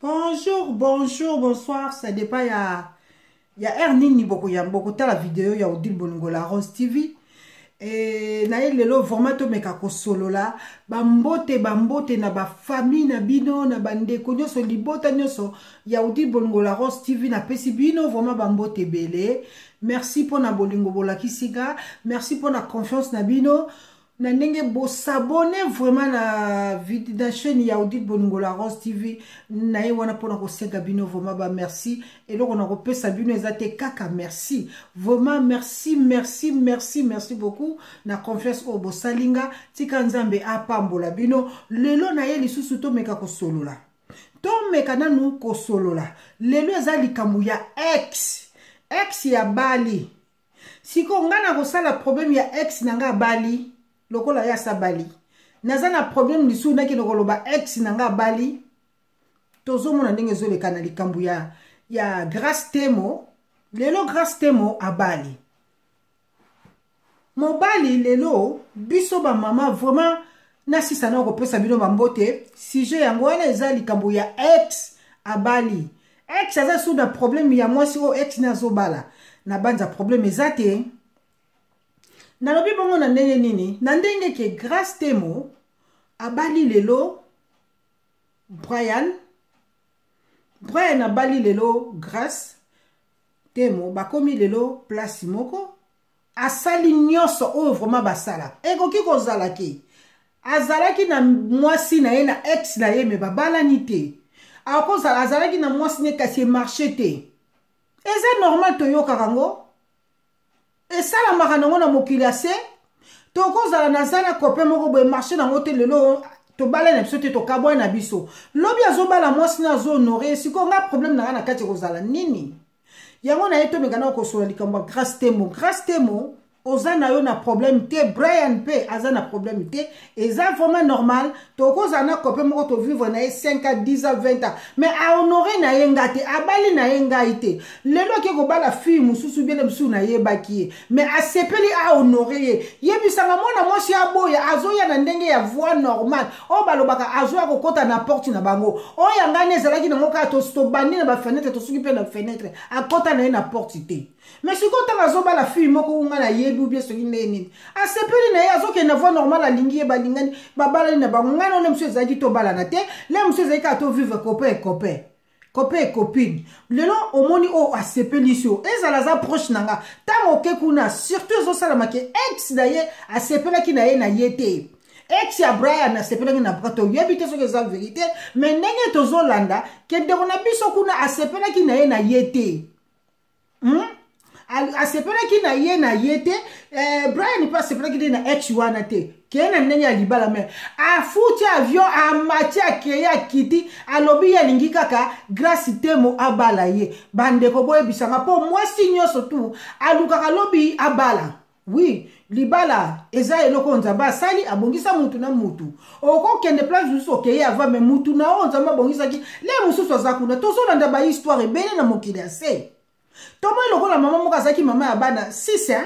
Bonjour, bonjour, bonsoir. Ça dépend, il y a Ernini beaucoup, il y a beaucoup de la vidéo, il y a Odile Bongo, la Rose TV. Et na lelo vraiment to meka ko solo la bambote na ba famille na bino na bande ko nyoso libota nyoso ya Odile Bongo la Rose TV na pesi bino vraiment bambote belé. Merci pour na bolingo bolakisiga, merci pour na confiance na bino. Na ndenge bo s'abonner vraiment na chaîne ya Odile Bongo la Rose TV na ye wana pona ko senga bino vraiment ba merci et donc on a repesa bino ezate kaka merci vraiment merci beaucoup na confiance au bo salinga tika nzambe apambola bino lelo na ye lisusu to meka ko solola to meka nanu ko solola lelo ezali likambo ya ex ya bali siko ngana ko sala problème ya ex nanga bali lokola ya sabali nazana problème lisu na ki lokoloba ex nanga bali tozo mona ndenge zo lekana likambu ya Grace Temo lelo Grace Temo abali mobali lelo biso ba mama vraiment nasi sana ko pesa bino bambote sujet yango wana eza likambu ya ex abali ex aza sous da problème ya mwasi o ex nazo bala na banza problème ezate nalobi bongo na ndenge nini na ndenge ke Grace Temo abali lelo Brian abali lelo Grace Temo bakomi lelo place moko asali nyoso oyo vraiment basala ekoki kozala ke azalaki na mwasi na ye na ex na ye me babalani te akozala azalaki na mwasi ne kasi marché te eza normal toyokaka ngo esala makanango na mokili ase tokozala nazala copain moko boye marché nango te lelo tobala na biso te tokabwa na biso lobi azobala mwasi na zo honoré siko nga problème na kati kozala nini yango na yeto mekana kosola likambo Grace Temo oza na yo na problème te Brian pe aza na problème te eza vraiment normal tokozala na copain moko to vivre na ye 5 à 10 à 20 ans mais a honoré na ye ngate abali na ye ngai te lelo ke ko bala fille mususu bele musu na ye baki mais asepeli a honoré ye yebisanga mona mwasi aboya azoya na ndenge ya voix normale o balobaka azoya kokota na porte na bango o yangane ezalaki nango ka to bandi na ba fenêtre to suki pe na fenêtre akota na ye na porte te mais si quand on a la fille moko unga na yebi ou bien ce qui n'est ni a sepeli na yazo ke na voix normale alingi e balingani babala na bango ngana le monsieur zaki to bala na te le monsieur zaki ka to vivre copain et copine lelo omoni o a sepeli so ezala za proche nanga tango ke kuna surtout zo sala make ex na ye a sepela ki na ye na yete ex ya Brian a sepela ki na brato yebite so ke za vérité mais ndenge to zo landa ke ndeko na biso kuna a sepela ki na ye na yete asepelaki na ye na ye te Brian pa asepelaki na ex wana te kena ndenge ya libala me afuti avion amati akeye akiti alobi ya lingi kaka Grace Temo abala ye bandeko boyebisanga po mwasi nyonso tu alukaka lobi abala oui libala eza eloko nzamba asali abongisa mutu na mutu okokende place mususu okeye ava me mutu na o nzamba abongisaki le mususu aza kuna tozolanda ba histoire ebele na mokili ase tomo lokola mama moko azaki mama ya bana 6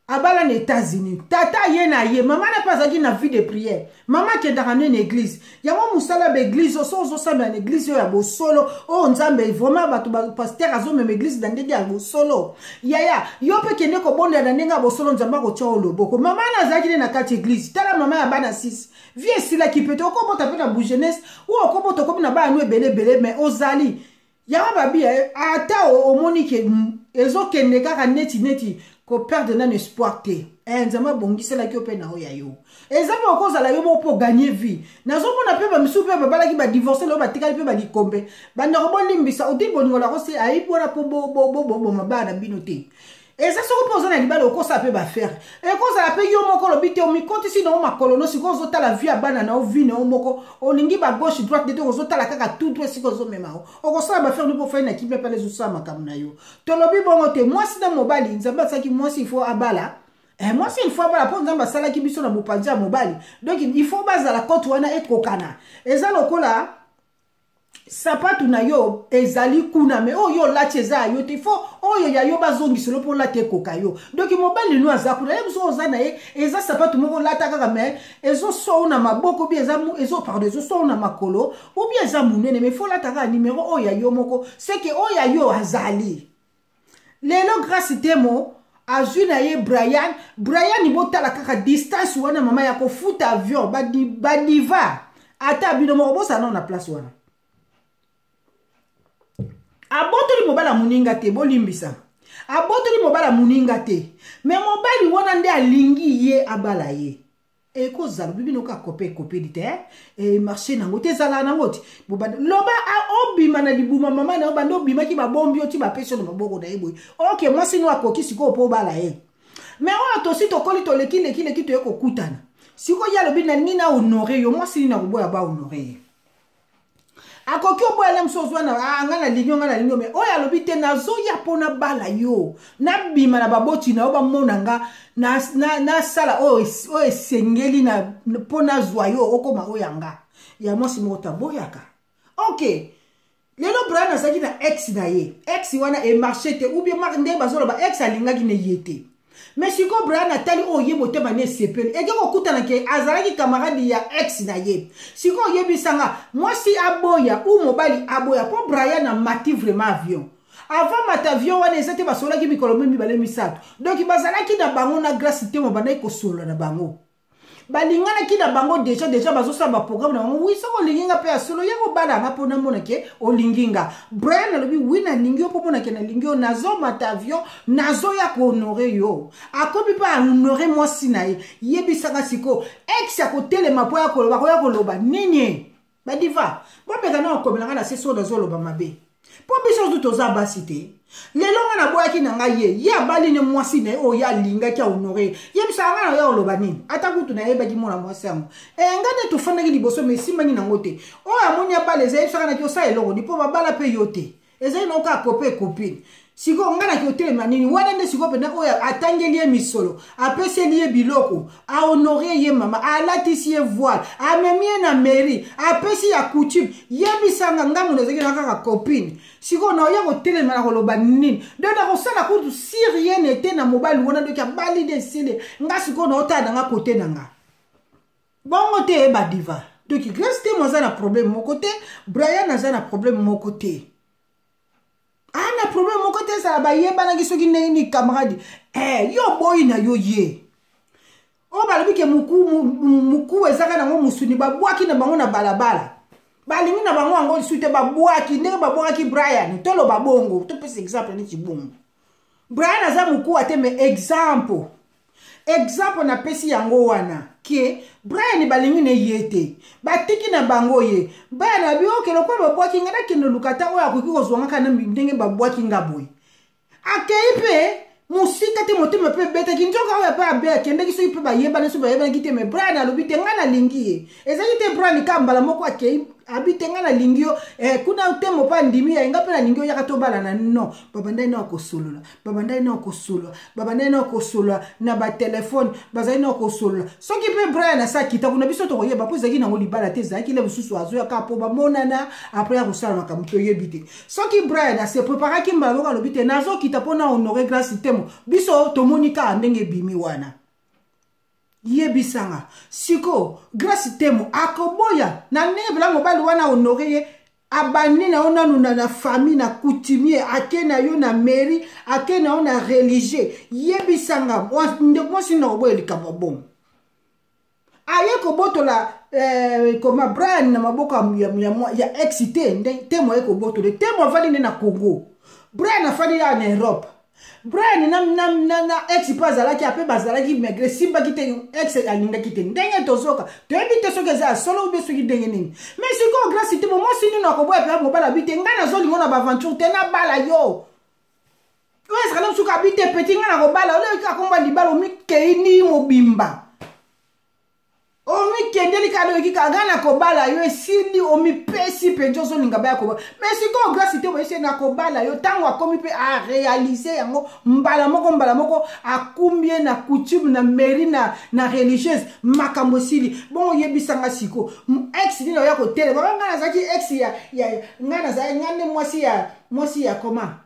abala na États-Unis tata ye na ye mama na pas azaki na vie de prière mama kendaka na église yango musala ba église oso samba na église ya bosolo o nzambe vraiment bato ba pasteur azo même église na ndenge ya bosolo yaya yo pe kende ko bonda na ndenge ya bosolo nzamba ko tia loboko mama na azaki na kati église tala mama ya bana 6 vie sila ki peut okobota pe na bu jeunesse ou okobota ko na ba anu ebele mais ozali yaba babi ata omoni ke ezo kende kaka neti ko perdre nan espoir te nzamba bongisela ki ope na o ya yo ezaba okozala yo po gagner vie nazomona pe ba misu pe babala ki ba divorcer lo batikali pe ba likombe banda ko bolimbisa Odile Bongo la Rose aibona po bo mabana bino te eza soko poza na libala okosa pe ba faire ekozala pe yo moko lobite o mikonti si na o makolono siko zota la vie abana na o vie na o moko olingi ba gauche droite de ozota la kaka tout droit siko zo mema o okosala ba faire pour faire na kipe pa les osama kam na yo to lobi bongo te moi si na mobali nzamba saki moi si il faut abala moi si il faut abala po nzamba sala ki biso na mopanzi mobali donc il faut baza la compte wana être kokana eza lokola sapatu na yo ezali kuna me oyo lati eza yo te fo oyo ya yo bazongiselo pour la te koka yo donc mobali no aza kuna ye so oza na ye eza sapatu moko lata kaka me ezo so na maboko bi ezo so na makolo ou bien eza munene me fo lata kaka numéro oyo ya yo moko c'est que oyo ya yo azali lelo grâce temo azwi na ye Brian botala kaka distance wana mama ya kofuta avion badiva ata bino moko bosana na place wana abotoli mobala muninga te bolimbisa abotoli mobala muninga te me mobali wana nde alingi ye abala ye ekozala bibino ka kope dite marché nango te zala nango ti loba obima na libuma mama na obanda obima ki babombi oti bapesi na maboko na ye boye ok mwasi no akoki siko po bala ye me oyo tosi tokoli toleki toye kokutana siko ya lobi na nini na honore yo mwasi na koboya ba honore ye akoki oboya le msozo wana nga na lingo me oyo alobi te nazoya mpona bala yo nabima na baboti na yo bamona nga nasala oyo esengeli mpona zwa yo okoma oyo yanga ya mwasi moko taboyaka ok lelo Brian azalaki na ex na ye ex wana emarche te ou bien nde bazoloba ex alingaki ne ye te mais siko Brian atali oye motema ne sepeli eke kokutana ke azalaki camarade ya ex na ye siko oyebisanga mwasi aboya ou mobali aboya po Brian amati vraiment avion avant mata avion wana eza te basolaki mikolo mibale misato donc bazalaki na bango na grâce te mobandaki kosolola na bango balinganaki na bango déjà bazosala baprogramme na bango wi soko olinginga mpe ya solo ya kobala nga mpona mona ke olinginga Brian alobi wi nalingi yo mpo mona ke nalingi yo nazomata avion nazoya kohonore yo akomi mpe ahonore mwasi na ye yebisaka siko ex ya kotelema mpo ya koloba nini badiva bopeka na okomelanga na se so nazoloba mabe mpo biso tu toza basi te lelo nga na boyaki na ngai ye abali ne mwasi na ye oyo alingaki ahonore yebisa nga na yo oloba nini ata kutu nayebaki mona mwasi yango nga nde tofandaki liboso me esimbani nango te oyo amoni abala eza yebisaka naki osala eloko ni mpo babala mpe yo te ezali na oka kope ekopine siko nga naki otelema nini wana nde siko pena oyo atangeli ye misolo apeseli ye biloko ahonore ye mama alatisi ye voile amemi ye na mairie apesi ya coutume yebisanga nga mono ezalaki na kaka copine siko na oya kotelema na koloba nini donc nakosala kutu si rien n'était na mobali wana donc abali de sile nga siko na otala nanga kote na nga bongo te badiva donc grâce te mo aza na problème moko te Brian aza na problème moko te ana problème moko te sala bayebanaki soki ndenge ni camarade yo boyi na yo ye o balobi ke muku ezaka nango musuni babwaki na bango na balabala balingi na bango yango lisusu te babwaki ndenge babwakaki Brian toloba bongo topesa exemple neti bongo Brian aza muku ate me exemple napesi yango wana ke Brian balingi ne yete batiki na bango ye Brian abi okelo kwa babwaki ngana kino lukata oya akoki kozwanga kana ndenge babwaki ngaboy akei pe musika te motema pe beta kinjoka oya pa be akende kiso ipe bayeba neso bayeba kite me Brian alobi te ngana lingi ye ezali te Brian kambala moko akei abite ngana lingi yo kuna utemo pa ndimi ya ngape na lingi yo yaka tobala na no babandai na okosolola babandai na okosolola na ba telefone bazali na okosolola soki pe Brian asakita kuna biso to koyeba po ezaki nango libala te ezaki le bususu azo ya kapo bamonana après ya kosala makambo toyebi te soki Brian ase preparaki mbala moko alobi te nazokita mpona honore grâce temo biso tomonika ndenge bimi wana yebisanga siko grâce temo akoboya na ndenge bela mobali wana honore ye abandi na ona na famille na coutumier ake na yo na mairie ake na yo na religieux yebisanga mwasi na oboya likambo bon aye kobotola koma Brian na maboko ya excité temo aye kobotola temo avandi nde na Congo Brian afandi ya na Europe Brian na ex pa azalaki ape bazalaki maigre simbaki te ex alingaki te ndenge tozoka toyebi te soki eza solo ube soki ndenge nini mais siko grâce te mwasi nini akoboya pe mobala bite ngai nazolingo na baventure te nabala yo oyo ezala mosuku abite peti ngai nakobala oleki akomba libala omikei ni mobimba o omi kendeli kalo yiki kagana kobala yo esili omi pesi penjo zo ninga baya kobala mais siko grâce te boyese na kobala yo tango akomi pe a réaliser yango mbala moko akumbie na coutume na mairie na religieuse makambo sili bon yebisanga siko ex ni ya ko tele baba ngana zaki ex ya ngana za ngane mwasi ya koma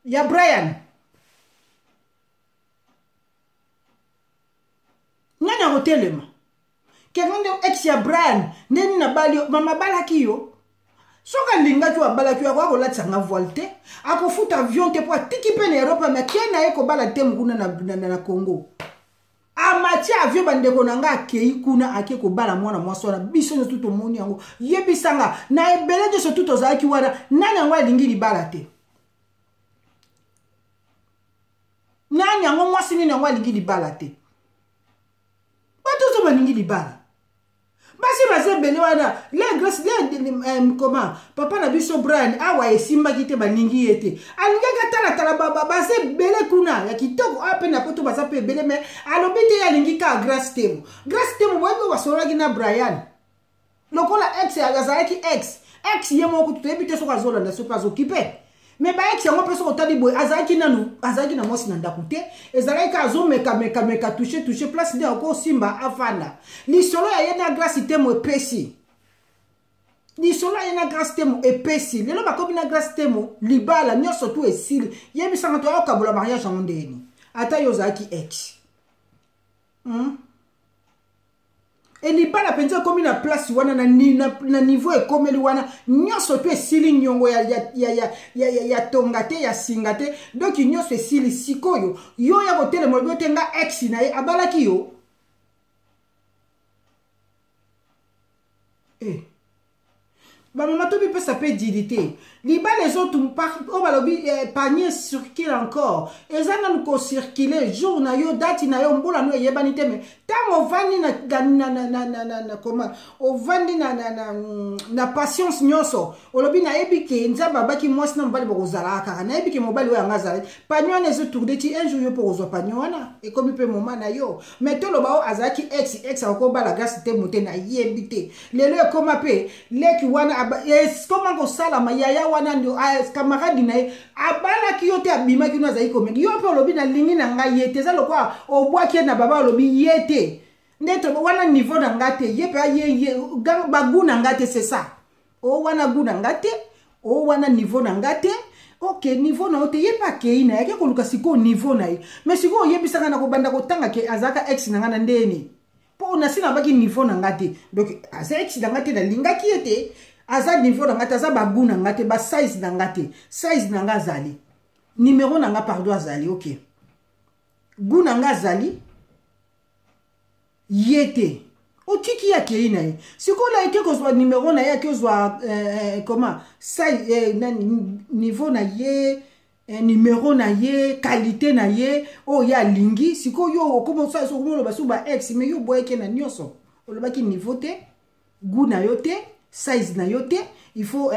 ya Brian ngana hotelema kengende ex ya Brian neni na bali mama balaki yo soka linga ki wa balaki yo kwa la tsanga volte akofuta avion te po tiki pe na Europe mais kena eko bala te mukuna na Congo amati avion bandeko nanga akei kuna ake ko bala mwana mwasona biso nyo tuto moni yango yebisanga na ebele de so tuto zaki wana nani yango alingi libala te nani yango mwasi nini yango alingi libala te tout baningi libala basi bele wana la grâce comment papa na biso Brian awa esimba kite baningi yete alinga tala baba basi bele kuna ya kitoko ape na poto basa pe bele mais alobite ya lingi ka grâce temo wego wasolaki na Brian lokola ex ya gazaki ex yemo ko tutebite so kazola na so pas occupé mais ba ex yango peso kotali boy azaki na mosi na ndakute ezalaki azo meka toucher place de ko simba afanda ni solo ya yena grâce temo epesi ni solo ya yena grâce temo epesi lelo bakobi na grâce temo libala nyoso tu esili yebisanga to akabola mariage en ndeni ata yozaki ex et libala penza komi na place wana na niveau ekomeli wana nyoso pe sili nyongo ya tongate ya singate donc nyoso sili sikoyo yo ya hotele mo tenga ex na ye abalaki yo Maman to bi pesa pe dirité. Liba les autres on va lobi panier circule encore. Ezana nous ko circuler jour na yo date na yo mbola no yebanite me. Tant on vandi na comment on vandi na patience nyoso. Olobi na ebike nzaba baki mwasi na mbali bokozala kaka na ebike mobali wa ngazala. Panyo na zo tourner ti un jour yo pour zo panyo wana et comme pe moment na yo. Mais to loba o azaki ex akoba la grâce te moté na yebite. Lelo comme pe leki wana comment ko sala ma yaya wana ndio camarade na abala ki yote abima ki no azai komengi yo pe lobi na lingi na ngai yete za lokwa obwaki na baba lobi yete ndeto wana niveau na ngate ye pe ye baguna ngate c'est ça o wana guna ngate o wana niveau na ngate ok niveau na ote ye pa ke ina yake koluka siko niveau na ye mais siko yebisanga na ko banda ko tanga ke azaka ex na ngana ndeni po na sina baki niveau na ngate donc aza ex na ngate na linga ki ete aza niveau na ngate aza baguna ngate ba size na ngate size na nga zali numéro na nga pardon azali ok guna nga zali yete otiki ya ke ina ye sikola eke ko zwa numéro na ye ke zwa comment size niveau na ye numéro na ye qualité na ye o ya lingi siko yo comme ça so ko ba suba ex mais yo boyeke na nyoso olobaki niveau te guna yo te size na yo te il faut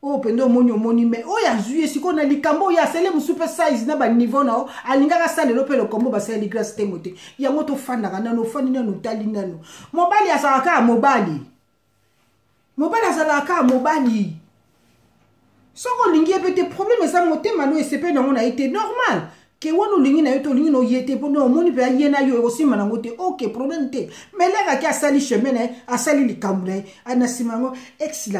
o pendo moni mais o ya juye siko na likambo ya sele musupe size na ba niveau na o alinga ka sale lo pe lo kombo ba sale grâce te mote ya moto fanda kana no fani na no tali nano mobali asaka mobali azalaka mobali soko lingi epete problème ça mote mano esepe na ngona été normal ke wono lingi na yo to lingi no yete po no moni pe yena yo osima na ngote ok problème te mais là ka sali chemin na asali likambu na anasima ngo ex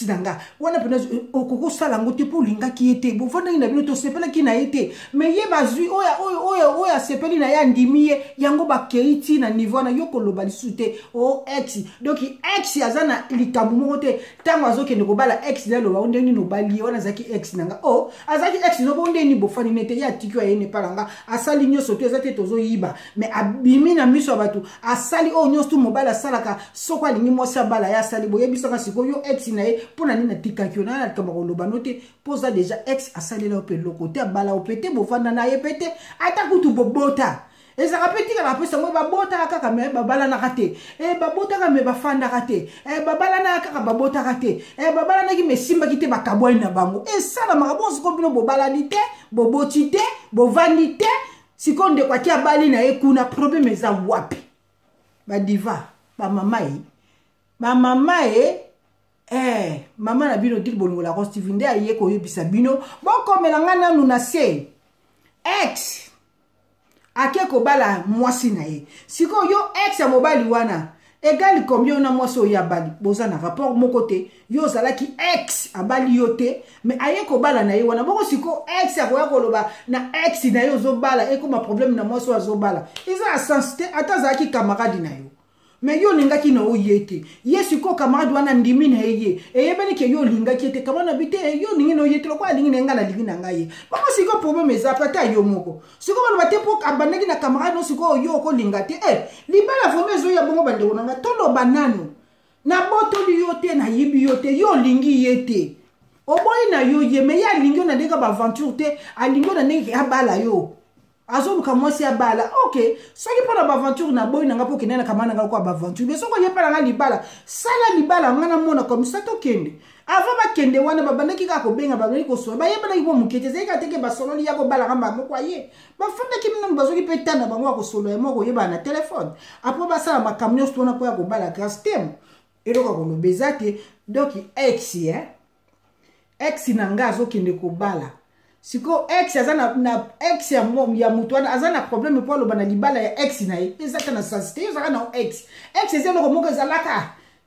langa wana pe okoko sala ngote po linga ki ete bo fona ina bino to sepela ki na ete mais ye bazui oya sepeli na ya ndimiye yango ba keiti na niveau na yo koloba lisute o ex donc ex azana likambu mo te tango azoke ndiko bala ex na lo ba ndeni no bali wana zaki ex nanga o azaki ex no bo ndeni bo fani nete ya tikyo yene palanga asali nyoso te ezate tozo yiba mais abimi na miso abatu asali o nyoso tu mobala salaka sokwa lingi mosa bala ya sali boye bisaka siko yo ex na ye pona nina tikakyo na kama koloba note poza déjà ex asali la pe lokote bala opete bo fanda na ye pete ata kutu bobota eza rapetika na pesa mo babota kaka me babala na kate babota ka me bafanda kate babala na kaka babota kate babala na ki mesimba kite bakabwa na bango sala makabonso ko bino bobala nite boboti te bovandi te sikonde kwa kia bali na ekuna problème eza wapi ba diva ba mama mama na bino dil bolingo la ko Steven de aye ko yebisa bino bokomela nga nanu na se ex ake ko bala mwasi na ye siko yo ex ya mobali wana egali combien na mwasi oyo abali boza na rapport moko te yo zalaki ex abali yo te mais aye ko bala na ye wana boko siko ex akoya koloba na ex na yo ozobala ekoma problème na mwasi oyo azobala eza asens te ata azalaki camarade na yo mais yo lingaki na oyete ye siko camarade wana ndimi na ye eyebeli ke yo lingaki ete kamana bite yo lingi na oyete lokwa lingi na ngala lingi na ngaye bako siko problème eza pata yo moko siko bana bate po abandaki na camarade no siko yo ko lingate libala vomezo ya bongo bande wonanga tolo banano na boto li yote na yibi yote yo lingi yete oboyi na yo ye me ya lingi na ndeka ba aventure te alingo na ndeka abala yo azo luka mwasi ya bala ok soki pona ba aventure na boy nanga po kenena kamana nanga ko ba aventure mais soko yepala nga libala sala libala ngana mona comme ça to kende avant ba kende wana babandaki ka ko benga ba ko so ba yepala ko mukete zeka teke ba solo ya ko bala ngamba moko aye ba fanda ki mino bazoki petana bango ko solo ya moko yeba na téléphone après ba sala makamyo stona po ya ko bala grâce tem eloko ko no bezate donc ex ex nanga zo kende ko bala siko ex azana na ex ya mutu wana azana problème po lo bana libala ya ex na ye ezaka na sensité ezaka na ex ezelo ko moko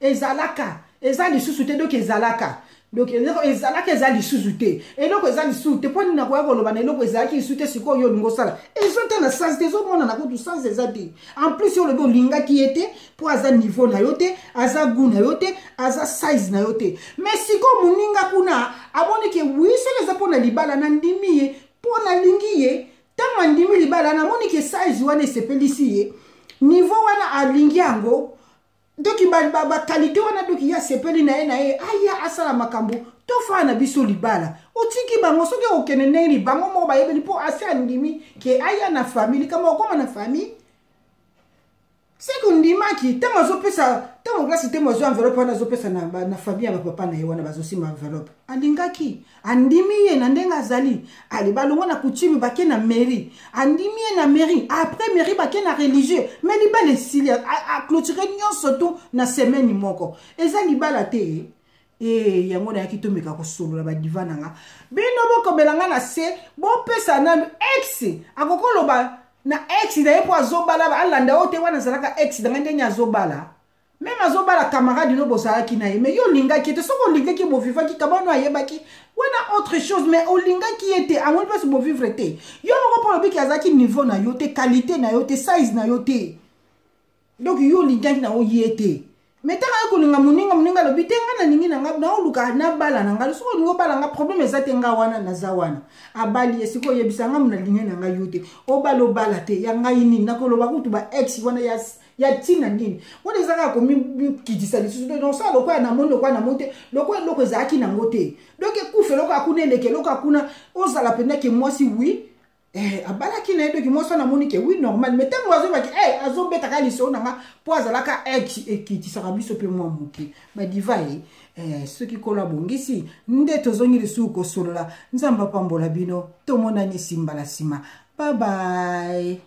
ezalaka ezali susu te donc ezalaka donc ezalaka ezali susu te eloko ezali susu te po ni na ko yako lo bana eloko ezalaki susu te siko yo lingo sala ezonte na sensité zo mona na ko du sens ezati en plus yo le bo linga ki ete po aza niveau na yo te aza goût na yo te aza size na yo te mais siko muninga kuna aboni ke wiso leza po na libala na ndimi ye po na lingi ye tama ndimi libala na moni ke size wana sepelisi ye niveau wana alingi yango doki ba qualité wana doki ya sepeli na ye aya asala makambo to fa na biso libala otiki bango soki okene ni bango mo ba yebeli po asa ndimi ke aya na famille kama okoma na famille sekundimaki tama zopesa tama grâce temo zo enveloppe wana zopesa na famille ya papa na ye wana bazosima enveloppe alingaki andimi ye na ndenga zali ali balongo na kuchimi bake na mairie andimi ye na mairie après mairie bake na religieux mais libala esili a clôturer nyonso tu na semaine moko eza libala te yango na yaki tomeka kosolola badiva nanga bino bokobelanga na se bopesa nanu ex akokoloba na ex na yepo azobala alanda ote wana zalaka ex danga ndenya azobala même azobala camarade no bozalaki na ye mais yo lingaki te soko lingaki bo vivaki kabano ayebaki wana autre chose mais o lingaki ete angoni pas bo vivre te yo moko po biki azaki niveau na yo te qualité na yo te size na yo te donc yo lingaki na o yete mais tanga ko linga muninga lobi tenga na ningi na ngab na oluka na bala na ngal soko ningo bala nga problème ezate nga wana na za wana abali esiko yebisa nga muna linga na nga yote o balo bala te ya nga yini nakoloba kutu ba ex wana ya tina nini wona ezaka ko mi kidisa lisusu donc ça lokwa na mondo kwa na monte lokwa ezaki na ngote donc ekufe lokwa akuna eleke lokwa akuna ozala pena ke mwasi oui abala ki na edo ki mwasa na moni ke oui normal mais tango azo baki azo beta ka liso na nga po azalaka ekiti saka biso pe mwa muke ba diva ceux qui kolabongisi nde tozongi lisu ko solola nzamba pambola bino to mona ni simba la sima bye bye.